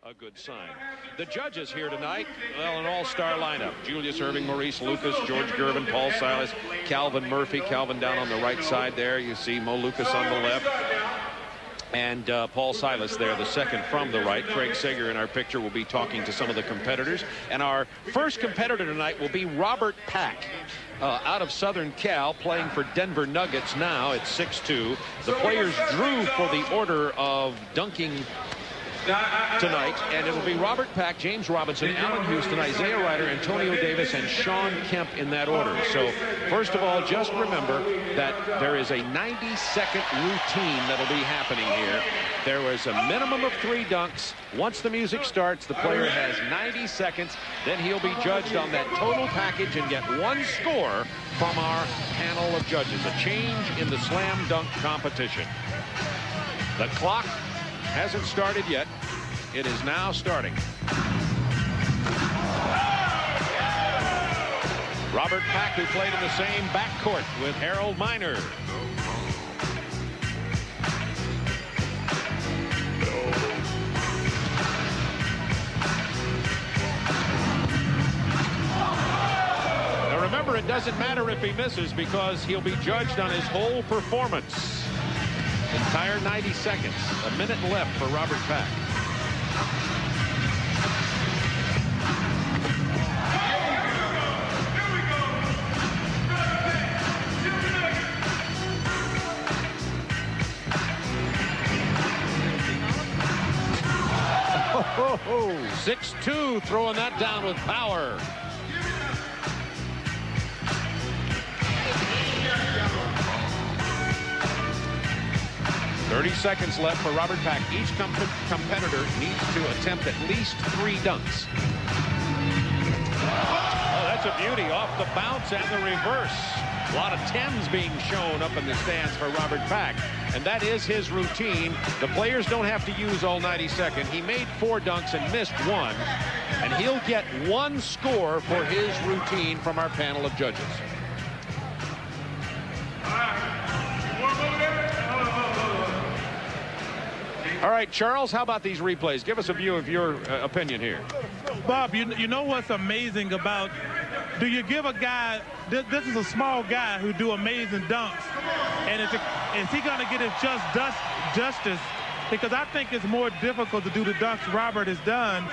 a good sign. The judges here tonight, well, an all-star lineup. Julius Erving, Maurice Lucas, George Gervin, Paul Silas, Calvin Murphy. Calvin down on the right side there. You see Mo Lucas on the left. And Paul Silas there, the second from the right. Craig Sager in our picture will be talking to some of the competitors. And our first competitor tonight will be Robert Pack, out of Southern Cal, playing for Denver Nuggets now at 6'2". The players drew for the order of dunking tonight, and it'll be Robert Pack, James Robinson, Allen Houston, Isaiah Ryder, Antonio Davis, and Sean Kemp in that order. So first of all, just remember that there is a 90-second routine that'll be happening here. There was a minimum of 3 dunks. Once the music starts, the player has 90 seconds. Then he'll be judged on that total package and get 1 score from our panel of judges. A change in the slam dunk competition. The clock hasn't started yet. It is now starting. Robert Pack, who played in the same backcourt with Harold Miner. Now remember, it doesn't matter if he misses because he'll be judged on his whole performance. Entire 90 seconds. A minute left for Robert Pack. Oh, 6'2", throwing that down with power. .30 seconds left for Robert Pack. Each competitor needs to attempt at least 3 dunks. Oh, that's a beauty off the bounce and the reverse. A lot of 10s being shown up in the stands for Robert Pack, and that is his routine. The players don't have to use all 90 seconds. He made 4 dunks and missed 1, and he'll get 1 score for his routine from our panel of judges. All right, Charles, how about these replays? Give us a view of your opinion here. Bob, you know what's amazing about, do you give a guy, this is a small guy who do amazing dunks, and is he going to get his justice? Because I think it's more difficult to do the dunks Robert has done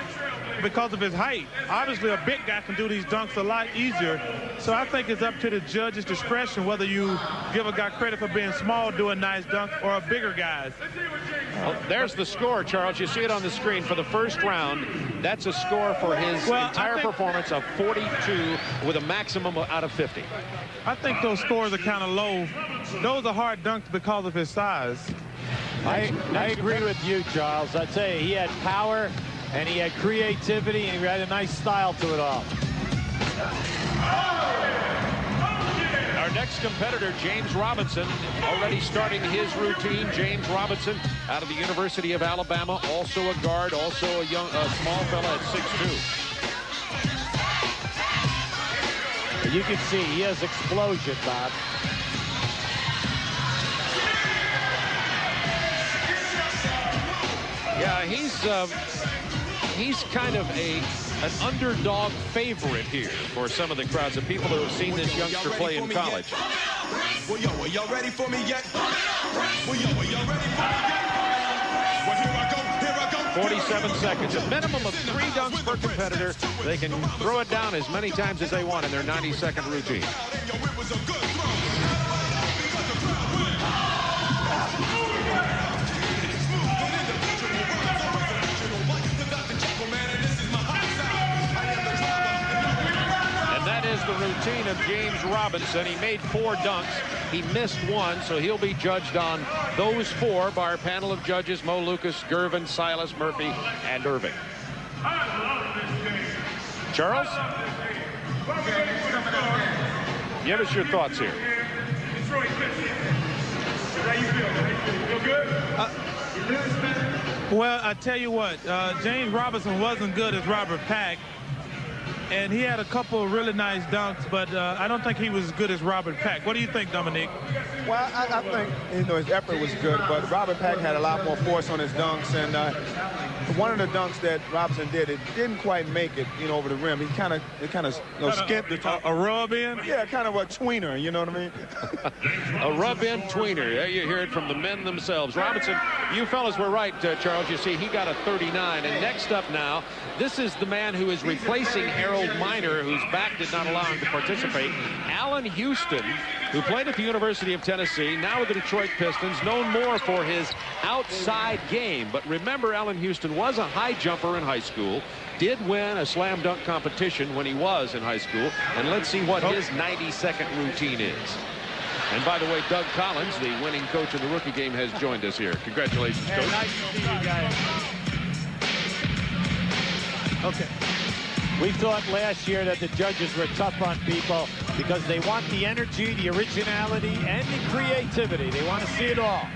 because of his height. Obviously, a big guy can do these dunks a lot easier. So I think it's up to the judge's discretion whether you give a guy credit for being small, doing nice dunks, or a bigger guys. Well, there's the score, Charles. You see it on the screen for the first round. That's a score for his entire performance of 42 with a maximum out of 50. I think those scores are kind of low. Those are hard dunks because of his size. I agree with you, Charles. I'd say he had power, and he had creativity, and he had a nice style to it all. Our next competitor, James Robinson, already starting his routine. James Robinson out of the University of Alabama, also a guard, also a small fella at 6'2". You can see he has explosion, Bob. Yeah, he's kind of an underdog favorite here for some of the crowds of people who have seen this youngster play in college. Well, yo, are y'all ready for me yet? Well, yo, are y'all ready for me yet? Well, here I go. 47 seconds, a minimum of 3 dunks per competitor. They can throw it down as many times as they want in their 90-second routine. The routine of James Robinson. He made 4 dunks. He missed 1, so he'll be judged on those 4 by our panel of judges: Mo Lucas, Gervin, Silas, Murphy, and Erving. Charles? Give us your thoughts here. Well, I tell you what, James Robinson wasn't good as Robert Pack. And he had a couple of really nice dunks, but I don't think he was as good as Robert Pack. What do you think, Dominique? Well, I think his effort was good, but Robert Pack had a lot more force on his dunks, and one of the dunks that Robinson did, it didn't quite make it, over the rim. He kind of skint the top. A rub in? Yeah, kind of a tweener, you know what I mean? A rub-in tweener. There you hear it from the men themselves. Robinson, you fellas were right, Charles. You see, he got a 39. And next up now, this is the man who is replacing Harold Miner, whose back did not allow him to participate. Allen Houston, who played at the University of Tennessee, now with the Detroit Pistons, known more for his outside game. But remember, Allen Houston was a high jumper in high school, did win a slam dunk competition when he was in high school. And let's see what his 90-second routine is. And by the way, Doug Collins, the winning coach in the rookie game, has joined us here. Congratulations, Coach. Nice to see you guys. Okay. We thought last year that the judges were tough on people because they want the energy, the originality, and the creativity. They want to see it all.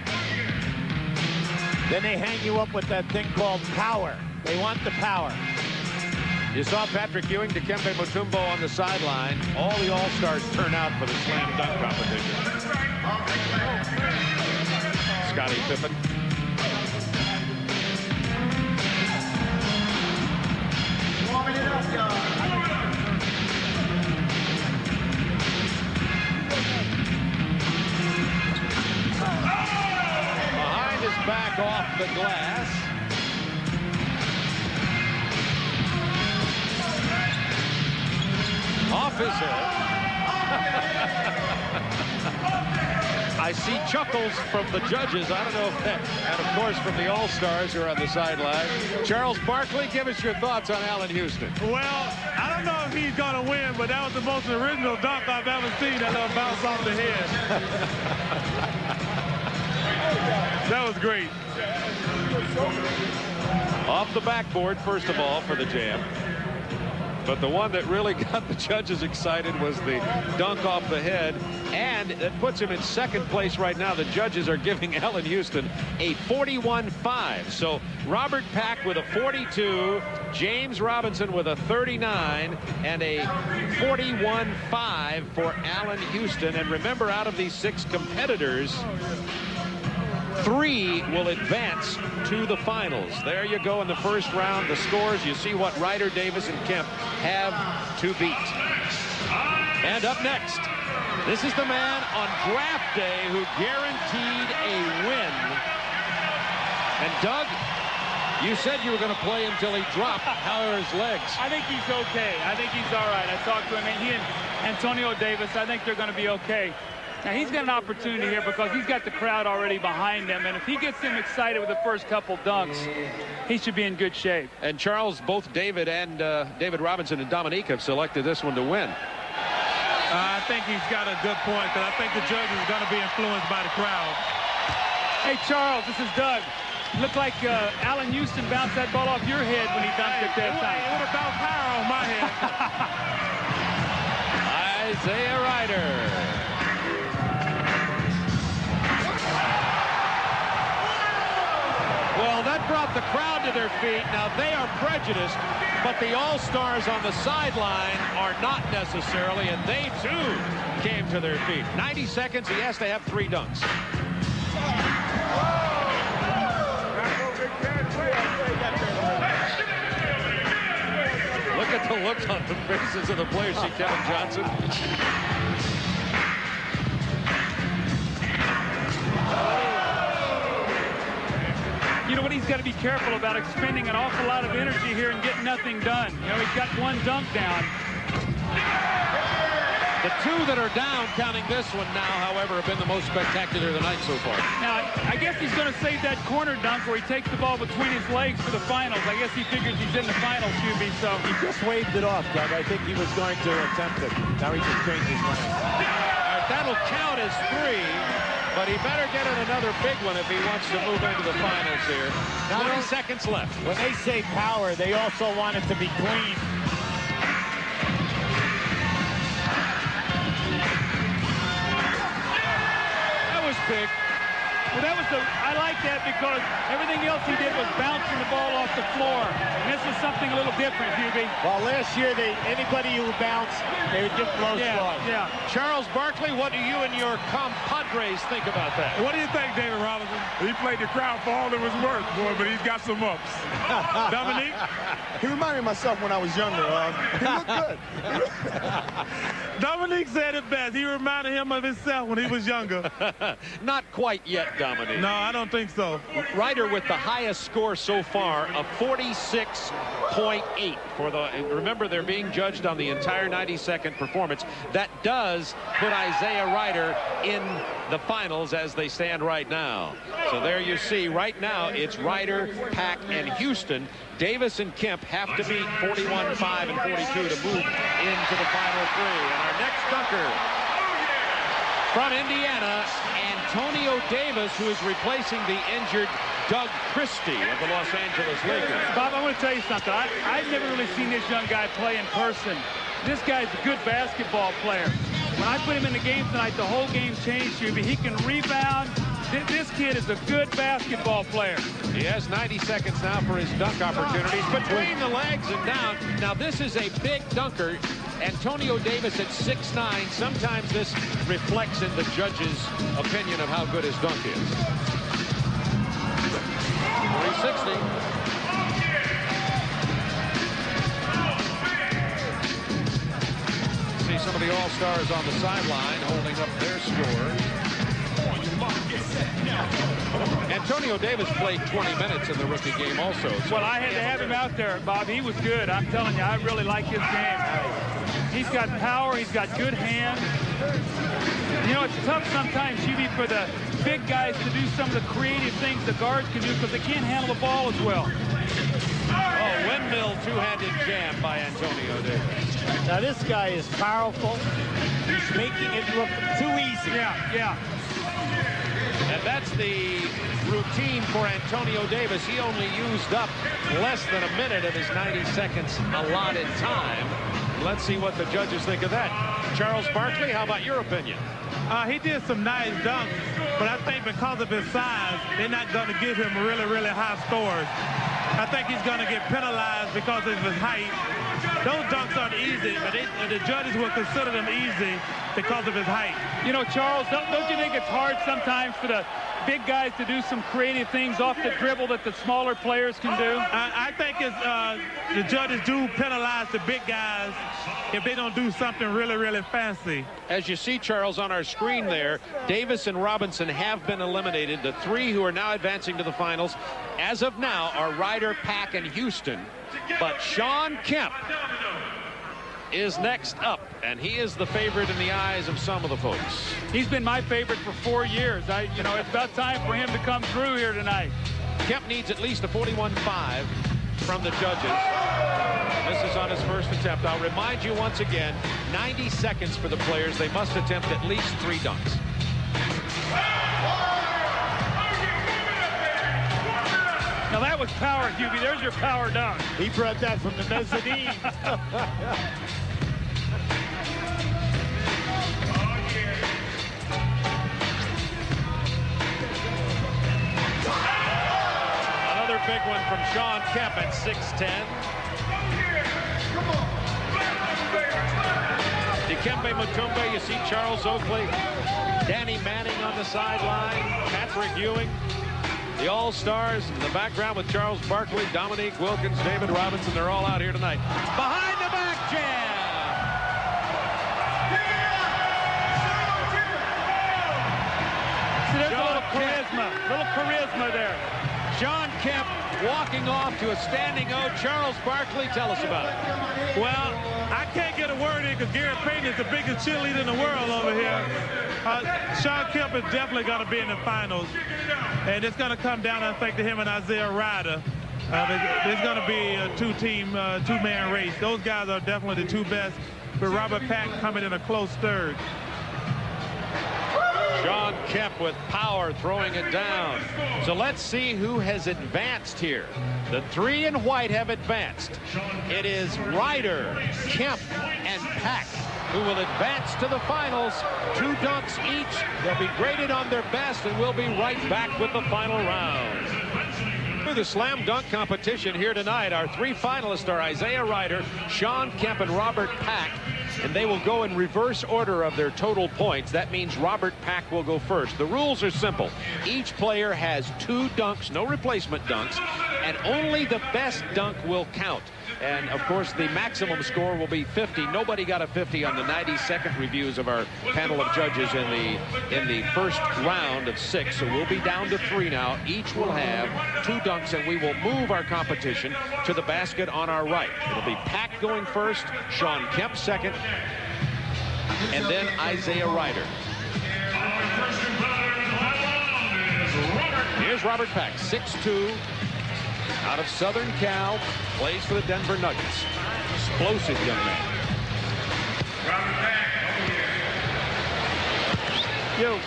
Then they hang you up with that thing called power. They want the power. You saw Patrick Ewing, Dikembe Mutombo on the sideline. All the All-Stars turn out for the slam dunk competition. Scottie Pippen. Behind his back off the glass. Off his head. I see chuckles from the judges. I don't know if that, and of course from the All-Stars who are on the sideline. Charles Barkley, give us your thoughts on Allen Houston. Well, I don't know if he's going to win, but that was the most original dunk I've ever seen that little bounce off the head. That was great. Off the backboard, first of all, for the jam. But the one that really got the judges excited was the dunk off the head, and it puts him in second place right now. The judges are giving Allen Houston a 41-5. So Robert Pack with a 42, James Robinson with a 39, and a 41-5 for Allen Houston. And remember, out of these 6 competitors, 3 will advance to the finals. There you go in the first round. The scores, you see what Ryder, Davis, and Kemp have to beat. And up next, this is the man on draft day who guaranteed a win. And Doug, you said you were going to play him till he dropped. How are his legs? I think he's okay. I think he's all right. I talked to him, and he and Antonio Davis, I think they're going to be okay. Now, he's got an opportunity here because he's got the crowd already behind him, and if he gets them excited with the first couple dunks, he should be in good shape. And Charles, both David Robinson and Dominique have selected this one to win. I think he's got a good point, because I think the judges are going to be influenced by the crowd. Hey, Charles, this is Doug. Looked like Allen Houston bounced that ball off your head when he dunked it that time. It would have bounced higher off my head. Isaiah Ryder. Well, that brought the crowd to their feet. Now, they are prejudiced, but the All-Stars on the sideline are not necessarily, and they, too, came to their feet. 90 seconds, he has to have 3 dunks. Look at the look on the faces of the players. See Kevin Johnson. You know what he's got to be careful about, expending an awful lot of energy here and getting nothing done. You know, he's got 1 dunk down. The 2 that are down, counting this one now, however, have been the most spectacular of the night so far. Now, I guess he's going to save that corner dunk where he takes the ball between his legs for the finals. I guess he figures he's in the finals, QB, so. He just waved it off, Doug. I think he was going to attempt it. Now he just changed his mind. That'll count as 3. But he better get in another big one if he wants to move into the finals here. 20 seconds left. When they say power, they also want it to be clean. That was big. Well, I like that because everything else he did was bouncing the ball off the floor. And this this is something a little different, Hubie. Well, last year, anybody who bounced, they would give low score. Yeah. Charles Barkley, what do you and your compadres think about that? What do you think, David Robinson? He played the crowd for all it was worth, boy, but he's got some ups. Dominique? He reminded me of myself when I was younger. He looked good. Dominique said it best. He reminded him of himself when he was younger. Not quite yet, Dominique. No, I don't think so. Ryder with the highest score so far of 46.8 for the. Remember, they're being judged on the entire 90-second performance. That does put Isaiah Ryder in the finals as they stand right now. So there you see, right now it's Ryder, Pack, and Houston. Davis and Kemp have to beat 41, 5, and 42 to move into the final three. And our next dunker from Indiana, Antonio Davis, who is replacing the injured Doug Christie of the Los Angeles Lakers. Bob, I want to tell you something. I've never really seen this young guy play in person. This guy's a good basketball player. When I put him in the game tonight, the whole game changed, Hubie. He can rebound. This kid is a good basketball player. He has 90 seconds now for his dunk opportunities between the legs and down. Now, this is a big dunker. Antonio Davis at 6'9". Sometimes this reflects in the judge's opinion of how good his dunk is. 360. See some of the All-Stars on the sideline holding up their scores. Antonio Davis played 20 minutes in the rookie game also. So well, I had to have him out there, Bob. He was good. I'm telling you, I really like his game. He's got power. He's got good hands. You know, it's tough sometimes, Hubie, for the big guys to do some of the creative things the guards can do because they can't handle the ball as well. Oh, windmill two-handed jam by Antonio Davis. Now, this guy is powerful. He's making it look too easy. Yeah. And that's the routine for Antonio Davis. He only used up less than a minute of his 90 seconds allotted time. Let's see what the judges think of that. Charles Barkley, how about your opinion? He did some nice dunks, but I think because of his size, they're not going to give him really, really high scores. I think he's going to get penalized because of his height. Those dunks aren't easy, but the judges will consider them easy because of his height. You know, Charles, don't you think it's hard sometimes for the big guys to do some creative things off the dribble that the smaller players can do? I think the judges do penalize the big guys if they don't do something really, really fancy. As you see, Charles, on our screen there, Davis and Robinson have been eliminated. The three who are now advancing to the finals, as of now, are Ryder, Pack, and Houston. But Shawn Kemp is next up, and he is the favorite in the eyes of some of the folks. He's been my favorite for 4 years. You know, it's about time for him to come through here tonight. Kemp needs at least a 41.5 from the judges. This is on his first attempt. I'll remind you once again, 90 seconds for the players. They must attempt at least 3 dunks. Now that was power, Hubie. There's your power dunk. He brought that from the mezzanine. Another big one from Shawn Kemp at 6'10". Dikembe Mutombo, you see Charles Oakley, Danny Manning on the sideline, Patrick Ewing. The All-Stars in the background with Charles Barkley, Dominique Wilkins, David Robinson. They're all out here tonight. Behind the back jam. See, there's a little charisma there. Shawn Kemp walking off to a standing O. Charles Barkley, tell us about it. Well, I can't get a word in because Gary Payton is the biggest cheerleader in the world over here. Shawn Kemp is definitely going to be in the finals. And it's going to come down, I think, to him and Isaiah Ryder. There's going to be a two-man race. Those guys are definitely the two best, with Robert Pack coming in a close third. Shawn Kemp with power throwing it down. So let's see who has advanced here. The 3 in white have advanced. It is Ryder, Kemp, and Pack who will advance to the finals. 2 dunks each. They'll be graded on their best, and we'll be right back with the final round. Remember the slam dunk competition here tonight. Our three finalists are Isaiah Ryder, Shawn Kemp, and Robert Pack. And they will go in reverse order of their total points. That means Robert Pack will go first. The rules are simple. Each player has 2 dunks, no replacement dunks, and only the best dunk will count. And, of course, the maximum score will be 50. Nobody got a 50 on the 90-second reviews of our panel of judges in the first round of 6. So we'll be down to 3 now. Each will have 2 dunks, and we will move our competition to the basket on our right. It'll be Pack going first, Shawn Kemp second, and then Isaiah Ryder. Here's Robert Pack, 6'2", out of Southern Cal, plays for the Denver Nuggets. Explosive young man. Robert Pack, over here.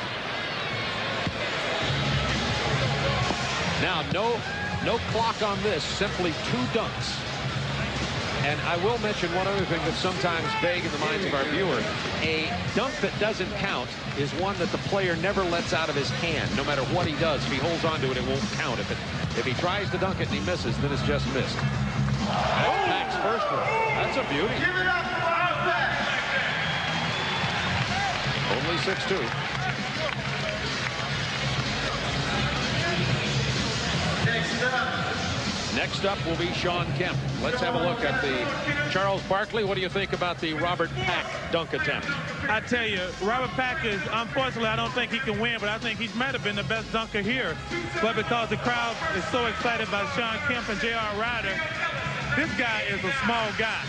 Now, no clock on this, simply 2 dunks. And I will mention one other thing that's sometimes vague in the minds of our viewer. A dunk that doesn't count is one that the player never lets out of his hand. No matter what he does, if he holds on to it, it won't count. If he tries to dunk it and he misses, then it's just missed. Pack's first one. That's a beauty. Give it up for Robert Pack. Only 6'2". Next up will be Shawn Kemp. Let's have a look at the Charles Barkley. What do you think about the Robert Pack dunk attempt? I tell you, Robert Pack is, unfortunately, I don't think he can win, but I think he might have been the best dunker here. But because the crowd is so excited by Shawn Kemp and J.R. Ryder, this guy is a small guy.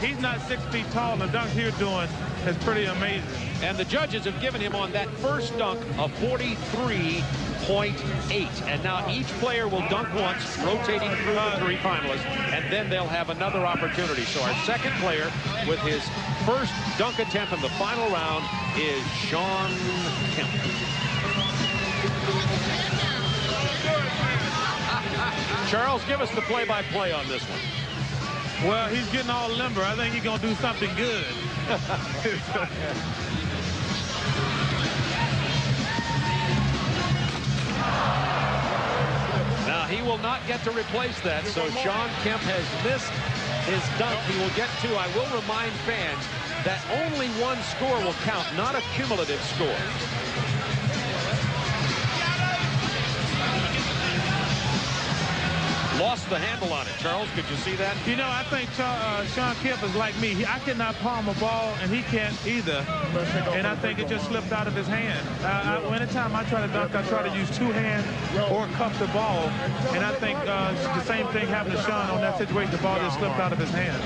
He's not 6 feet tall, and the dunk here doing is pretty amazing. And the judges have given him on that first dunk a 43.8. And now each player will dunk once, rotating through the 3 finalists, and then they'll have another opportunity. So our second player with his first dunk attempt in the final round is Shawn Kemp. Charles, give us the play-by-play on this one. Well, he's getting all limber. I think he's going to do something good. Now, he will not get to replace that, so Shawn Kemp has missed his dunk. He will get 2. I will remind fans that only 1 score will count, not a cumulative score. Lost the handle on it. Charles, could you see that? You know, I think Shawn Kemp is like me. I cannot palm a ball, and he can't either. And I think it just slipped out of his hand. Anytime I try to dunk, I try to use 2 hands or cuff the ball. And I think the same thing happened to Shawn on that situation. The ball just slipped out of his hand.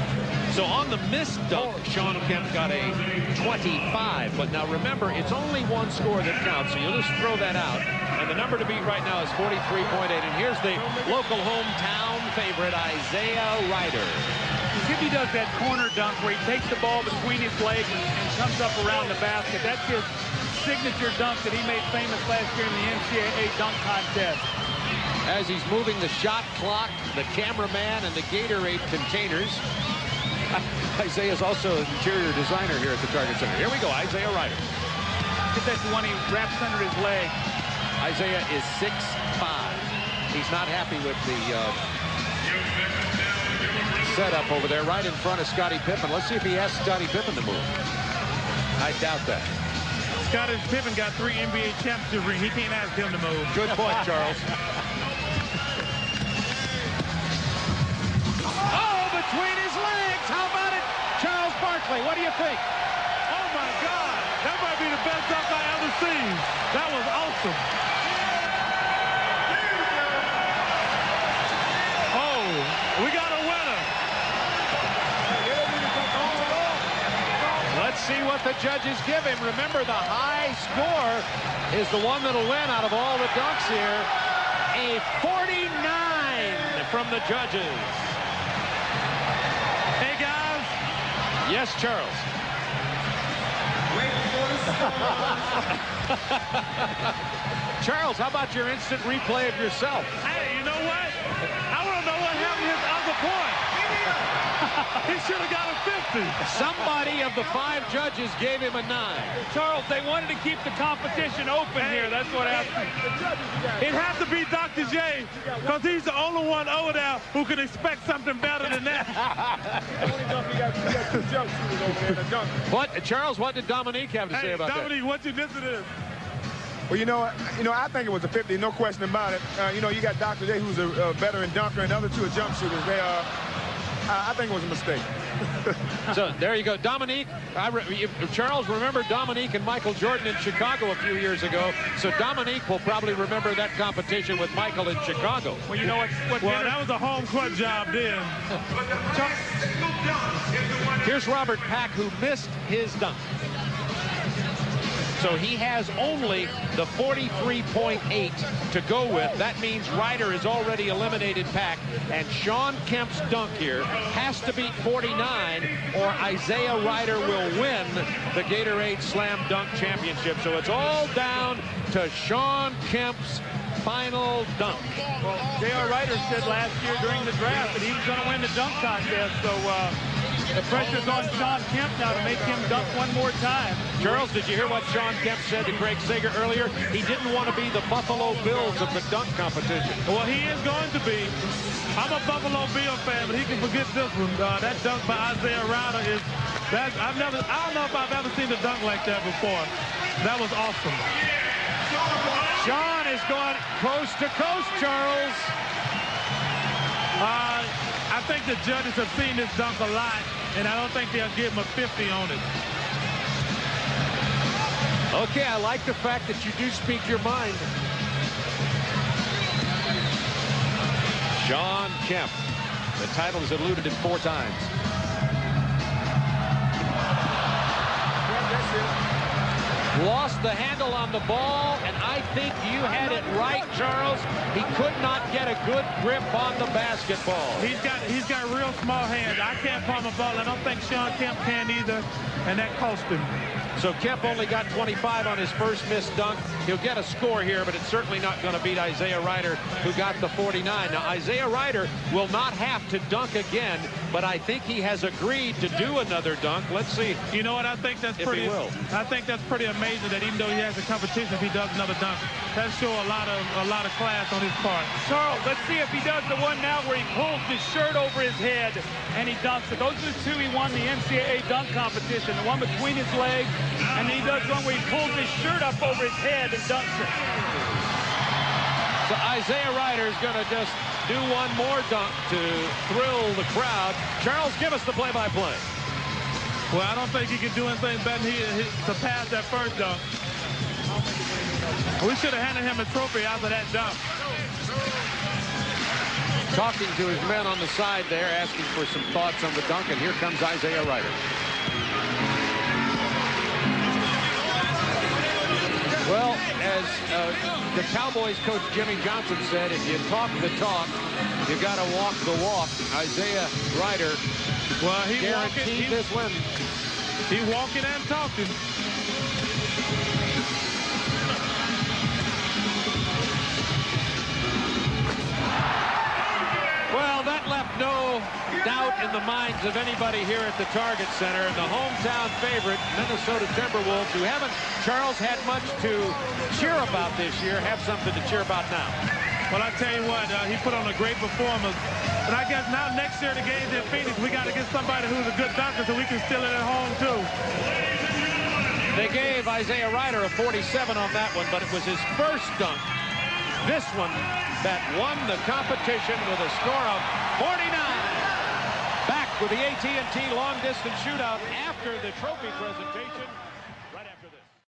So on the missed dunk, Shawn Kemp got a 25. But now remember, it's only 1 score that counts, so you'll just throw that out. And the number to beat right now is 43.8. And here's the local hometown favorite, Isaiah Ryder. If he does that corner dunk where he takes the ball between his legs and comes up around the basket, that's his signature dunk that he made famous last year in the NCAA dunk contest. As he's moving the shot clock, the cameraman, and the Gatorade containers. Isaiah's also an interior designer here at the Target Center. Here we go, Isaiah Ryder. That's the one he wraps under his leg. Isaiah is 6'5". He's not happy with the setup over there right in front of Scottie Pippen. Let's see if he asks Scottie Pippen to move. I doubt that. Scottie Pippen got 3 NBA championship rings. He can't ask him to move. Good point, Charles. Oh, between his legs. How about it? Charles Barkley, what do you think? Oh, my God. That might be the best dunk I ever seen. That was awesome. Oh, we got a winner. Let's see what the judges give him. Remember, the high score is the one that'll win out of all the dunks here. A 49 from the judges. Hey, guys. Yes, Charles. Charles, how about your instant replay of yourself? Hey, you know what? I want to know what happened to his other point. He should have got a 50. Somebody of the 5 judges gave him a 9. Charles, they wanted to keep the competition open here. That's what happened. It has to be Dr. J, because he's the only one over there who can expect something better than that. What, Charles, what did Dominique have to say about Dominique, what you listen to this? Well, I think it was a 50, no question about it. You got Dr. J, who's a veteran dunker, and the other two are jump shooters. I think it was a mistake. So there you go, Dominique. Charles, remember Dominique and Michael Jordan in Chicago a few years ago. So Dominique will probably remember that competition with Michael in Chicago. Well, you know what? Well, that was a home court job then. Here's Robert Pack, who missed his dunk. So he has only the 43.8 to go with. That means Ryder has already eliminated Pack. And Shawn Kemp's dunk here has to beat 49, or Isaiah Ryder will win the Gatorade Slam Dunk Championship. So it's all down to Shawn Kemp's final dunk. Well, J.R. Ryder said last year during the draft that he was going to win the dunk contest. So the pressure's on Shawn Kemp now to make him dunk one more time. Charles, did you hear what Shawn Kemp said to Craig Sager earlier? He didn't want to be the Buffalo Bills of the dunk competition. Well, he is going to be. I'm a Buffalo Bill fan, but he can forget this one. That dunk by Isaiah Ryder is, I don't know if I've ever seen a dunk like that before. That was awesome. Shawn is going coast to coast, Charles. I think the judges have seen this dunk a lot, and I don't think they'll give him a 50 on it. Okay, I like the fact that you do speak your mind. Shawn Kemp. The title is eluded him 4 times. Lost the handle on the ball, and I think you had it right, Charles. He could not get a good grip on the basketball. He's got real small hands. I can't palm a ball. I don't think Shawn Kemp can either, and that cost him. So Kemp only got 25 on his first missed dunk. He'll get a score here, but it's certainly not going to beat Isaiah Ryder, who got the 49. Now, Isaiah Ryder will not have to dunk again, but I think he has agreed to do another dunk. Let's see. You know what? I think that's pretty. I think that's pretty amazing that even though he has a competition, if he does another dunk, that shows a lot of class on his part. Charles, let's see if he does the one now where he pulls his shirt over his head and he dunks it. Those are the 2 he won the NCAA dunk competition. The one between his legs, and then he does one where he pulls his shirt up over his head and dunks it. So Isaiah Ryder is going to just do one more dunk to thrill the crowd. Charles, give us the play-by-play. Well, I don't think he can do anything better than to pass that first dunk. We should have handed him a trophy after that dunk. Talking to his men on the side there, asking for some thoughts on the dunk, and here comes Isaiah Ryder. Well, as the Cowboys coach Jimmy Johnson said, if you talk the talk, you got to walk the walk. Isaiah Ryder, well, he guaranteed this win. He's walking and talking. Well, that left no doubt in the minds of anybody here at the Target Center. The hometown favorite, Minnesota Timberwolves, who haven't, Charles, had much to cheer about this year, have something to cheer about now. Well, I tell you what, he put on a great performance. But I guess now next year the game's in Phoenix, we got to get somebody who's a good dunker so we can steal it at home, too. They gave Isaiah Ryder a 47 on that one, but it was his first dunk, this one, that won the competition with a score of 49. Back with the AT&T long distance shootout after the trophy presentation.